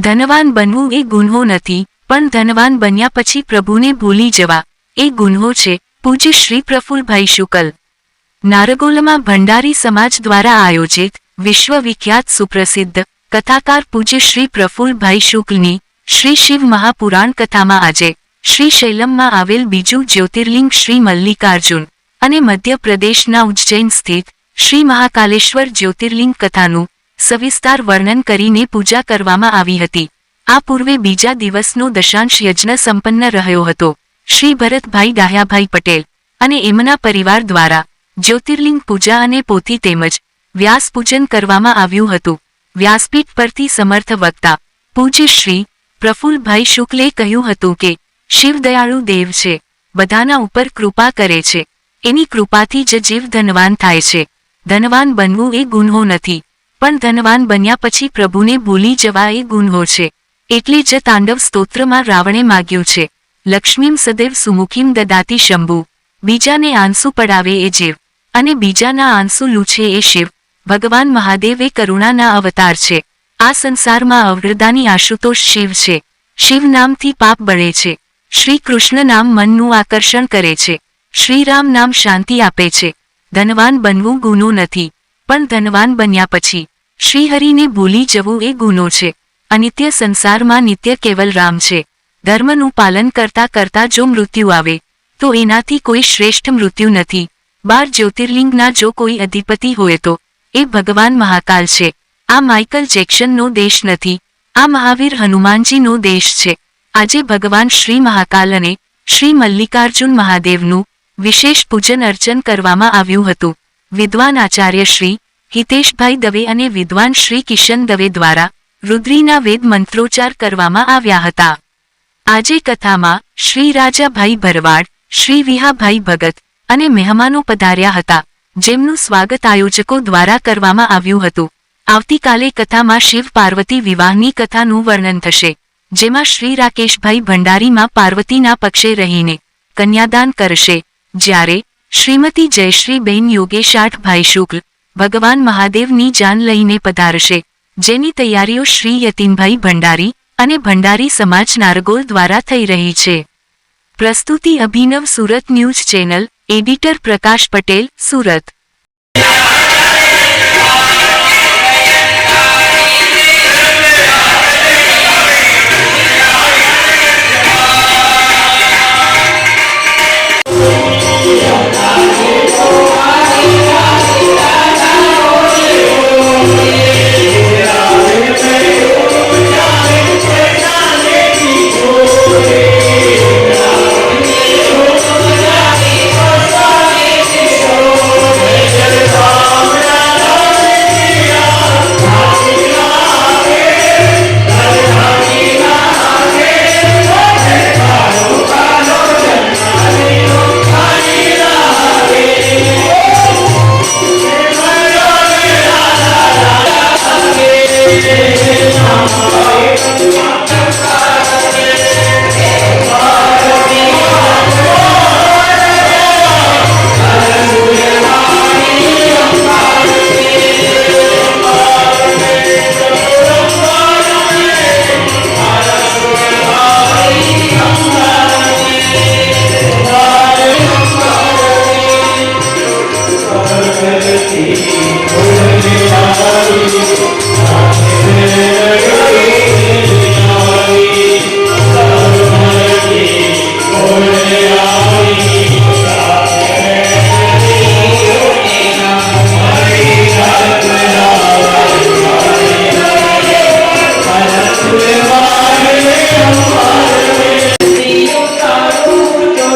ધનવાન બનવું એ ગુન્હો નથી, પણ ધનવાન બન્યા પછી પ્રભુને ભૂલી જવા એ ગુન્હો છે. પૂજ્ય શ્રી પ્રફુલ્લભાઈ શુકલ. નારગોલમાં ભંડારી સમાજ દ્વારા આયોજિત વિશ્વવિખ્યાત સુપ્રસિદ્ધ કથાકાર પૂજ્ય શ્રી પ્રફુલ્લભાઈ શુકલની શ્રી શિવ મહાપુરાણ કથામાં આજે શ્રી શૈલમમાં આવેલ બીજું જ્યોતિર્લિંગ શ્રી મલ્લિકાર્જુન અને મધ્યપ્રદેશના ઉજ્જૈન સ્થિત શ્રી મહાકાલેશ્વર જ્યોતિર્લિંગ કથાનું સવિસ્તાર વર્ણન કરીને પૂજા કરવામાં આવી હતી. આ પૂર્વે બીજા દિવસનો દશાંશ યજ્ઞ સંપન્ન રહ્યો હતો. શ્રી ભરતભાઈ ડાહ્યાભાઈ પટેલ અને એમના પરિવાર દ્વારા જ્યોતિર્લિંગ પૂજા અને પોથી તેમજ વ્યાસ પૂજન કરવામાં આવ્યું હતું. વ્યાસપીઠ પરથી સમર્થ વક્તા પૂજ્ય શ્રી પ્રફુલ્લભાઈ શુક્લે કહ્યું હતું કે શિવ દયાળુ દેવ છે, બધાના ઉપર કૃપા કરે છે. એની કૃપાથી જ જીવ ધનવાન થાય છે. ધનવાન બનવું એ ગુન્હો નથી, પણ ધનવાન બન્યા પછી પ્રભુને ભૂલી જવા એ ગુન્હો છે. એટલે જ તાંડવ સ્તોત્રમાં રાવણે માગ્યું છે, લક્ષ્મીમ સદૈવ સુમુખીમ દદાતી શંભુ. બીજાને આંસુ પડાવે એ જીવ અને બીજાના આંસુ લૂછે એ શિવ. ભગવાન મહાદેવ એ કરુણાના અવતાર છે. આ સંસારમાં અવૃદાની આશુતોષ શિવ છે. શિવ નામથી પાપ બળે છે. શ્રી કૃષ્ણ નામ મનનું આકર્ષણ કરે છે. શ્રીરામ નામ શાંતિ આપે છે. ધનવાન બનવું ગુનો નથી, પણ ધનવાન બન્યા પછી શ્રીહરિને ભૂલી જવું એ ગુનો છે. અનિત્ય સંસારમાં નિત્ય કેવલ રામ છે. ધર્મનું પાલન કરતા કરતા જો મૃત્યુ આવે તો એનાથી કોઈ શ્રેષ્ઠ મૃત્યુ નથી. 12 જ્યોતિર્લિંગના જો કોઈ અધિપતિ હોય તો એ ભગવાન મહાકાલ છે. આ માઇકલ જેક્સનનો દેશ નથી, આ મહાવીર હનુમાનજીનો દેશ છે. આજે ભગવાન શ્રી મહાકાલ અને શ્રી મલ્લિકાર્જુન મહાદેવનું વિશેષ પૂજન અર્ચન કરવામાં આવ્યું હતું. વિદ્વાન આચાર્ય શ્રી હિતેશભાઈ દવે અને વિદ્વાન શ્રી કિશન દવે દ્વારા રુદ્રીના વેદ મંત્રોચ્ચાર કરવામાં આવ્યા હતા. આજે કથામાં શ્રી રાજાભાઈ ભરવાડ, શ્રી વિહાભાઈ ભગત અને મહેમાનો પધાર્યા હતા, જેમનું સ્વાગત આયોજકો દ્વારા કરવામાં આવ્યું હતું. આવતીકાલે કથામાં શિવ પાર્વતી વિવાહની કથાનું વર્ણન થશે, જેમાં શ્રી રાકેશભાઈ ભંડારીમાં પાર્વતીના પક્ષે રહીને કન્યાદાન કરશે, જ્યારે શ્રીમતી જયશ્રીબેન યોગેશાઠભાઈ શુક્લ ભગવાન મહાદેવની જાન લઈને પધારશે, જેની તૈયારીઓ શ્રી યતીનભાઈ ભંડારી અને ભંડારી સમાજ નારગોલ દ્વારા થઈ રહી છે. પ્રસ્તુતિ અભિનવ સુરત ન્યૂઝ ચેનલ. એડિટર પ્રકાશ પટેલ, સુરત.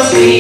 Shiva